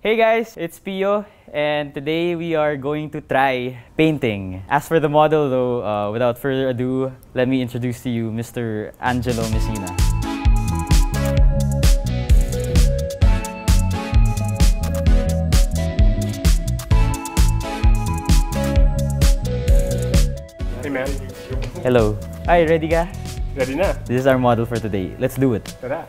Hey guys, it's Pio, and today we are going to try painting. As for the model though, without further ado, let me introduce to you Mr. Angelo Messina. Hey man. Hello. Hi, ready ka? Ready na? This is our model for today. Let's do it. Tara.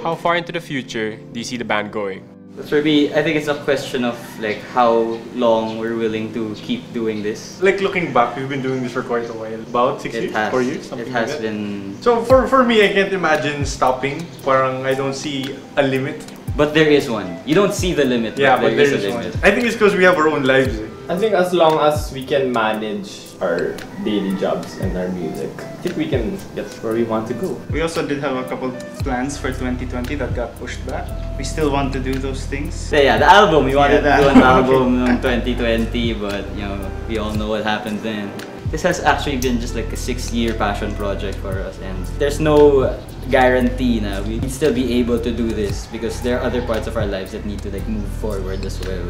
How far into the future do you see the band going? For me, I think it's a question of like how long we're willing to keep doing this. Like looking back, we've been doing this for quite a while. About 6 years? 4 years? Something It has like that. been... So for me, I can't imagine stopping. Parang I don't see a limit. But there is one. You don't see the limit, Yeah, but there is is a one. limit. I think it's because we have our own lives. I think as long as we can manage our daily jobs and our music, I think we can get where we want to go. We also did have a couple plans for 2020 that got pushed back. We still want to do those things. So yeah, the album. We wanted Yeah, to the do an album. album in 2020, but you know, we all know what happened then. This has actually been just like a 6-year passion project for us, and there's no guarantee na we'd still be able to do this because there are other parts of our lives that need to like move forward as well.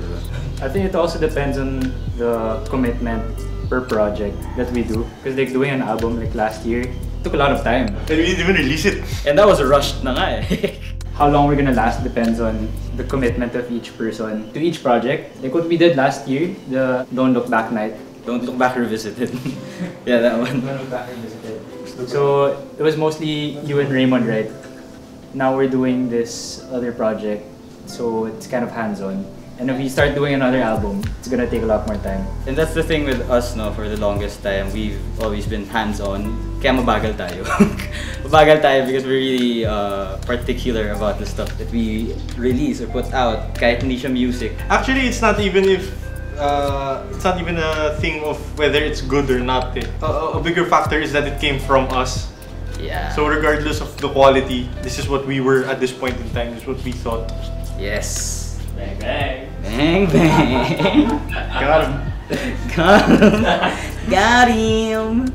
I think it also depends on the commitment per project that we do. Because like doing an album like last year took a lot of time. And we didn't even release it. And that was rushed na nga eh. How long we're gonna last depends on the commitment of each person to each project. Like what we did last year, the Don't Look Back night. Don't Look Back Revisited. Yeah, that one. Don't Look Back Revisited. So it was mostly you and Raymond, right? Now we're doing this other project, so it's kind of hands-on. And if we start doing another album, it's gonna take a lot more time. And that's the thing with us, no, for the longest time, we've always been hands-on. Kaya mabagal tayo. Mabagal tayo because we're really particular about the stuff that we release or put out. Kahit hindi siya music. Actually, it's not even a thing of whether it's good or not. Eh. A bigger factor is that it came from us. Yeah. So regardless of the quality, this is what we were at this point in time. This is what we thought. Yes. Bang bang! Bang bang! Got him. Got him! Got him!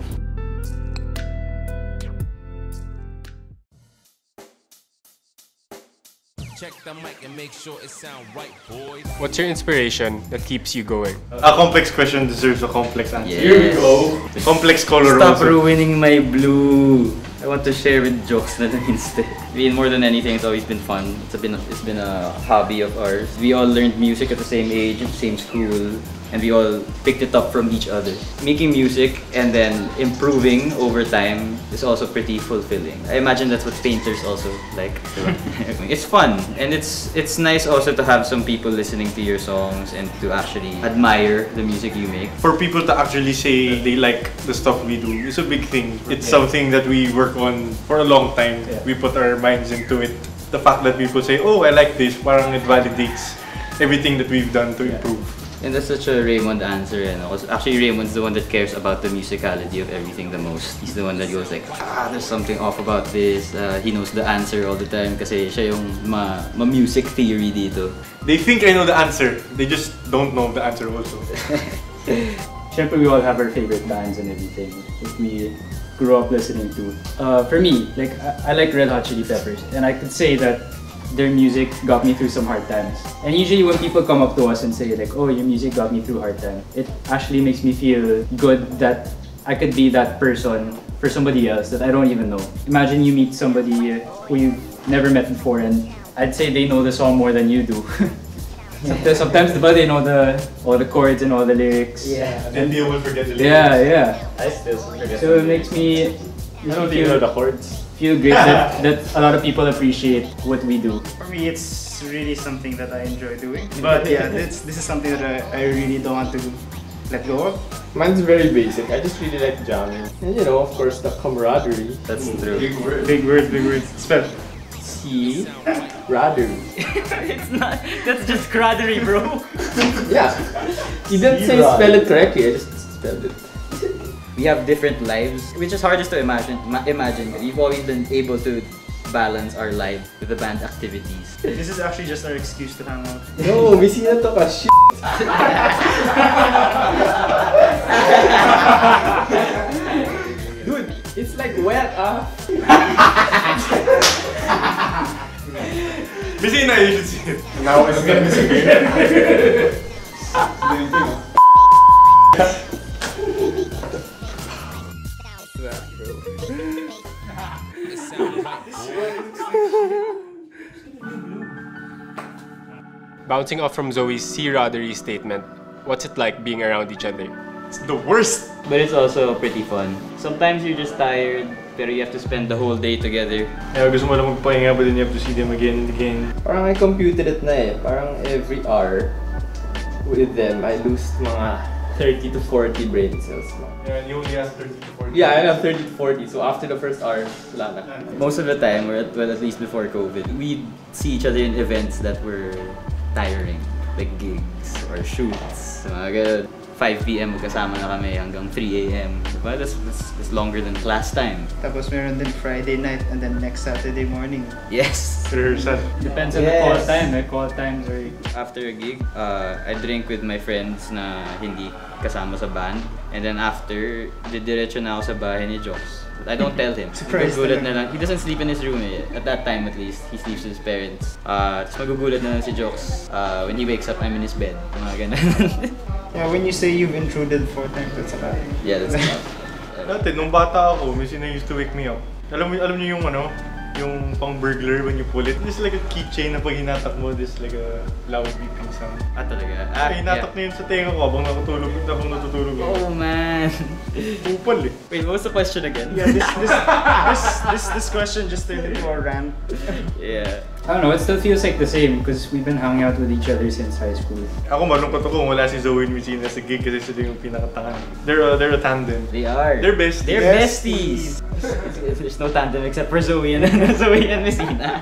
Check the mic and make sure it sound right, boys. What's your inspiration that keeps you going? A complex question deserves a complex answer. Yes. Here we go. Complex color Stop also. ruining my blue. I want to share with jokes na lang instead. I mean, more than anything, it's always been fun. It's been a hobby of ours. We all learned music at the same age, same school, and we all picked it up from each other. Making music and then improving over time is also pretty fulfilling. I imagine that's what painters also like. It's fun, and it's nice also to have some people listening to your songs and to actually admire the music you make. For people to actually say they like the stuff we do, it's a big thing. It's something that we work on for a long time. Yeah. We put our minds into it. The fact that people say, oh, I like this, parang it validates everything that we've done to improve. And that's such a Raymond answer, you know. Actually, Raymond's the one that cares about the musicality of everything the most. He's the one that goes like, there's something off about this. He knows the answer all the time kasi siya yung ma-music theory dito. They think I know the answer. They just don't know the answer also. Siyempre, we all have our favorite bands and everything that we grew up listening to. For me, like I like Red Hot Chili Peppers, and I could say that their music got me through some hard times. And usually when people come up to us and say like, oh, your music got me through hard times, it actually makes me feel good that I could be that person for somebody else that I don't even know. Imagine you meet somebody who you've never met before, and I'd say they know the song more than you do. Sometimes they know all the chords and all the lyrics. Yeah. And they will forget the lyrics. Yeah. I still forget. So it makes me I don't even know the chords. feel great that a lot of people appreciate what we do. For me, it's really something that I enjoy doing. But yeah, this is something that I really don't want to let go of. Mine's very basic. I just really like jamming. And you know, of course, the camaraderie. That's true. Big word. Big words, big words. Spell. C. Radery. It's not. That's just camaraderie, bro. Yeah. You didn't say spell it correctly. I just Spelled it. We have different lives, which is hardest to imagine. We've always been able to balance our life with the band activities. This is actually just our excuse to hang out. No, bisita to ka, shit. Dude, it's like wet, ah. Messina, you should see it. Now it's gonna be severe. It sound right, Bouncing off from Zoe's see Roddery statement, what's it like being around each other? It's the worst. But it's also pretty fun. Sometimes you're just tired, pero you have to spend the whole day together. Yeah, gusto mo lang magpahinga, but then you have to see them again and again. Parang I computed it na eh. Parang every hour with them, I lose mga 30 to 40 brain cells. Yeah, and you only have 30 to 40. Yeah, I have 30 to 40. So after the first hour, wala na. Most of the time, well, at least before COVID, we'd see each other in events that were tiring, like gigs or shoots. Mga ganun. 5 p.m. magkasama na kami hanggang 3 a.m. Diba? That's longer than class time. Tapos meron din Friday night and then next Saturday morning. Yes! Rehearsal. Depends on the call time. Call times are... After a gig, I drink with my friends na hindi kasama sa band. And then after, didiretso na ako sa bahay ni Joks. I don't tell him. Surprise Magugulat na lang. He doesn't sleep in his room eh. At that time at least, he sleeps with his parents. Tapos magugulat na lang si Joks. When he wakes up, I'm in his bed. Mga ganun. Yeah, when you say you've intruded 4 times, that's a lot. Yeah, that's enough. Dati, nung bata ako, Messina used to wake me up. Alam niyo yung ano? Yung pang burglar when you pull it. This is like a keychain na pag hinatak mo, this like a loud beeping sound. Talaga? Hinatak na yun sa tenga ko habang natutulog ako. Oh man! Upal eh. Wait, what was the question again? Yeah, this question just turned into a rant. Yeah. I don't know, it still feels like the same because we've been hanging out with each other since high school. Ako malungkot ako wala si Zoe and Messina sa gig kasi sila yung pinakatangan. They're a tandem. They are. They're besties. They're besties! There's no tandem except for Zoe and Messina.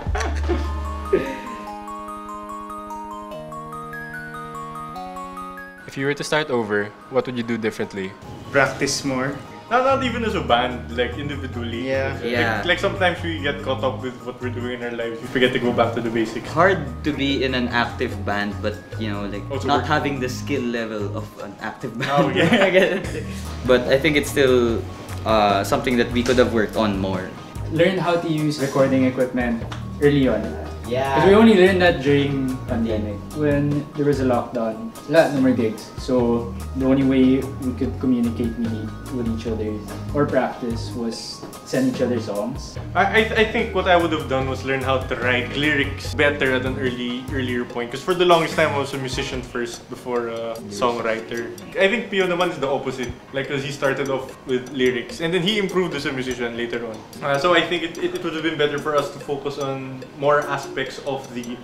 If you were to start over, what would you do differently? Practice more. Not even as a band, like individually. Yeah. Yeah. Like sometimes we get caught up with what we're doing in our lives. We forget to go back to the basics. Hard to be in an active band, but you know, like Also not work. having the skill level of an active band. Oh, yeah. I get it. But I think it's still something that we could have worked on more. Learn how to use recording equipment early on. Yeah. Because we only learned that during pandemic when there was a lockdown. Wala, no more gigs. So the only way we could communicate with each other or practice was send each other songs. I think what I would have done was learn how to write lyrics better at an earlier point. Because for the longest time I was a musician first before a songwriter. I think Pio naman is the opposite. Like, because he started off with lyrics and then he improved as a musician later on. So I think it would have been better for us to focus on more aspects of the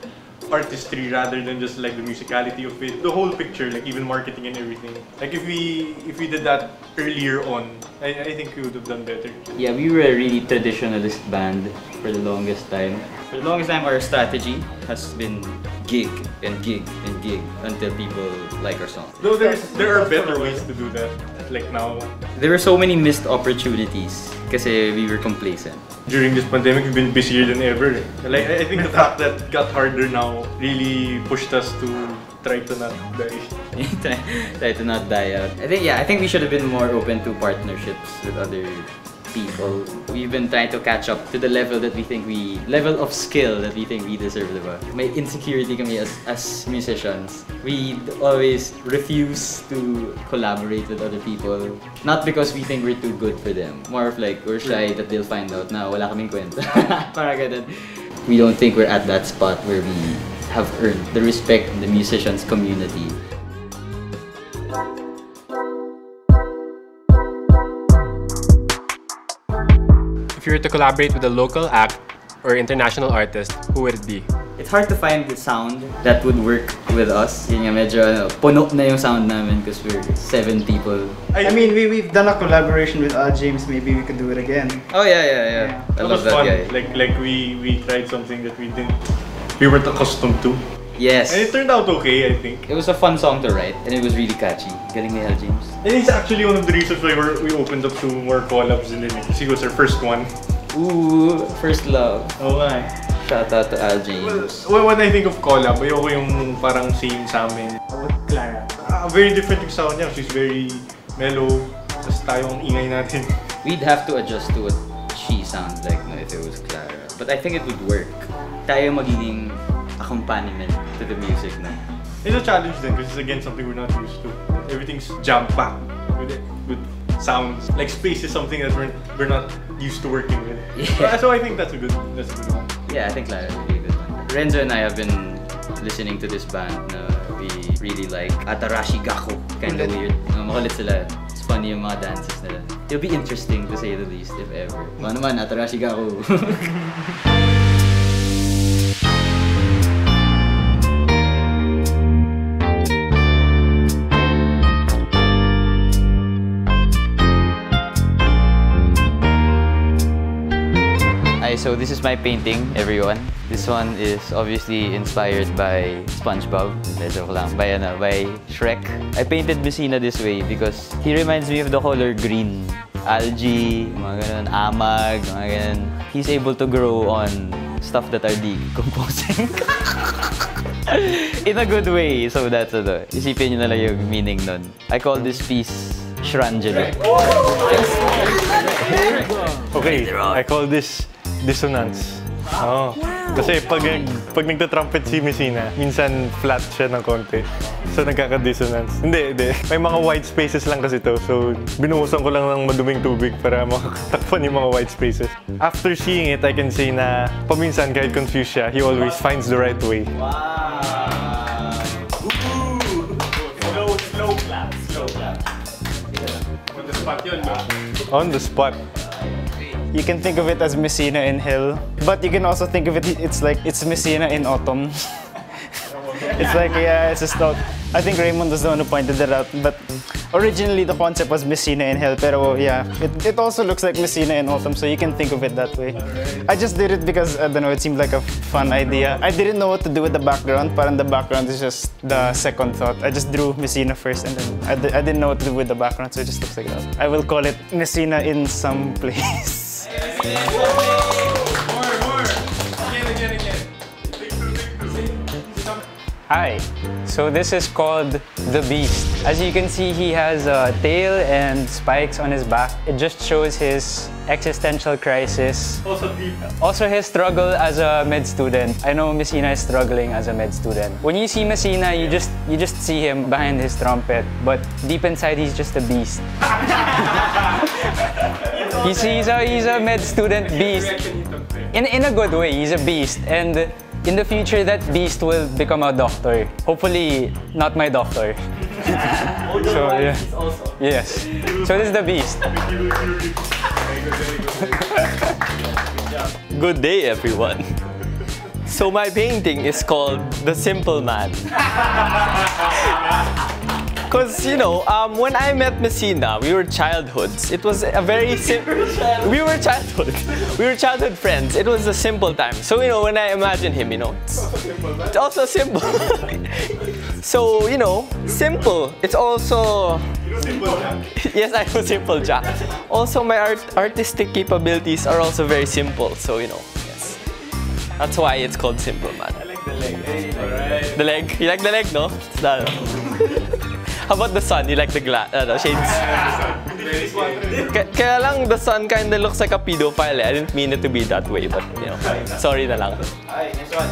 artistry rather than just like the musicality of it, the whole picture, like even marketing and everything. Like if we did that earlier on, I think we would have done better. Yeah, we were a really traditionalist band for the longest time. For the longest time, our strategy has been gig and gig and gig until people like our songs. Though there are better ways to do that. Like now, There were so many missed opportunities kasi we were complacent. during this pandemic, we've been busier than ever. Like I think the fact that it got harder now really pushed us to try to not die. Try to not die out. I think we should have been more open to partnerships with other people. We've been trying to catch up to the level of skill that we think we deserve, diba? May insecurity kami as musicians. We always refuse to collaborate with other people. Not because we think we're too good for them. More of like, we're shy that they'll find out na wala kaming kwenta. Parang ganun. We don't think we're at that spot where we have earned the respect in the musicians community. If you were to collaborate with a local act or international artist, who would it be? It's hard to find the sound that would work with us. Yun nga, medyo puno na yung sound namin because we're 7 people. I mean, we've done a collaboration with Al James. Maybe we could do it again. Oh yeah. I That love was that fun. guy. Like we tried something that we weren't accustomed to. Yes. And it turned out okay, I think. It was a fun song to write, and it was really catchy. Galing ni Al James. And it's actually one of the reasons why we opened up to more collabs in the Because he was our first one. Ooh, first love. Oo nga. Shout out to Al James. Well, when I think of collab, ayoko yung parang same sa amin. With Clara. Very different yung sound niya. She's very mellow. Tapos tayo ang ingay natin. We'd have to adjust to what she sounds like no, if it was Clara. But I think it would work. Tayo magiging accompaniment to the music na. It's a challenge then because it's again something we're not used to. Everything's jam-packed with sounds. Like space is something that we're not used to working with. Yeah. So I think that's a good one. Yeah, I think Clara is a really good one. Renzo and I have been listening to this band na we really like. Atarashi Gakko. Kinda weird. Makulit sila. It's funny yung mga dances nila. It'll be interesting to say the least, if ever. Ano naman, Atarashi Gakko. So this is my painting, everyone. This one is obviously inspired by SpongeBob. By Shrek. I painted Messina this way because he reminds me of the color green. Algae, mga ganun, amag, mga ganun. He's able to grow on stuff that are decomposing. In a good way. So that's it. Isipin nyo na lang yung meaning nun. I call this piece Shrangelo. Okay, I call this dissonance. Oh. Kasi pag nagta-trumpet si Messina, minsan flat siya ng konti. So nagkaka-dissonance. Hindi. May mga white spaces lang kasi to. So binuhusan ko lang ng maduming tubig para makatakpan yung mga white spaces. After seeing it, I can say na paminsan kahit confused siya, he always finds the right way. Wow! Slow clap. On the spot yun, no? On the spot. You can think of it as Messina in hell, but you can also think of it's Messina in autumn. It's like, yeah, it's just not. I think Raymond was the one who pointed that out, but originally the concept was Messina in hell, pero yeah, it also looks like Messina in autumn, so you can think of it that way. I just did it because, I don't know, it seemed like a fun idea. I didn't know what to do with the background, parang the background is just the second thought. I just drew Messina first, and then I didn't know what to do with the background, so it just looks like that. I will call it Messina in some place. More. Again. Hi, so this is called The Beast. As you can see, he has a tail and spikes on his back. It just shows his existential crisis. Also his struggle as a med student. I know Messina is struggling as a med student. When you see Messina, you just see him behind his trumpet, but deep inside he's just a beast. He's a med student beast. In a good way, he's a beast. And in the future, that beast will become a doctor. Hopefully, not my doctor. So, yeah. Yes. So this is the beast. Good day, everyone. So my painting is called The Simple Man. Because, you know, when I met Messina, we were childhoods. It was a very simple... We were childhood friends. It was a simple time. So, you know, when I imagine him, you know, it's also simple. So, you know, simple. It's also... Yes, I know Simple Jack. Also, my artistic capabilities are also very simple. So, you know, yes. That's why it's called Simple Man. I like the leg. Alright. The leg? You like the leg, no? It's that. How about the sun? You like the shades? Kaya lang, the sun kinda looks like a pedophile. I didn't mean it to be that way, but you know, sorry na lang. Alright, next one.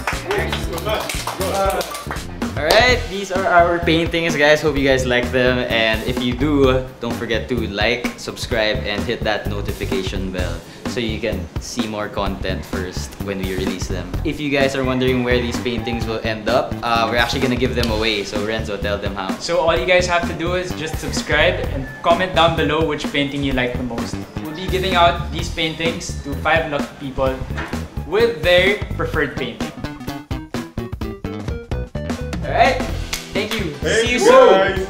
Alright, these are our paintings, guys. Hope you guys like them. And if you do, don't forget to like, subscribe, and hit that notification bell so you can see more content first when we release them. If you guys are wondering where these paintings will end up, we're actually gonna give them away. So Renzo, tell them how. So all you guys have to do is just subscribe and comment down below which painting you like the most. We'll be giving out these paintings to 5 lucky people with their preferred painting. Alright, thank you. See you soon.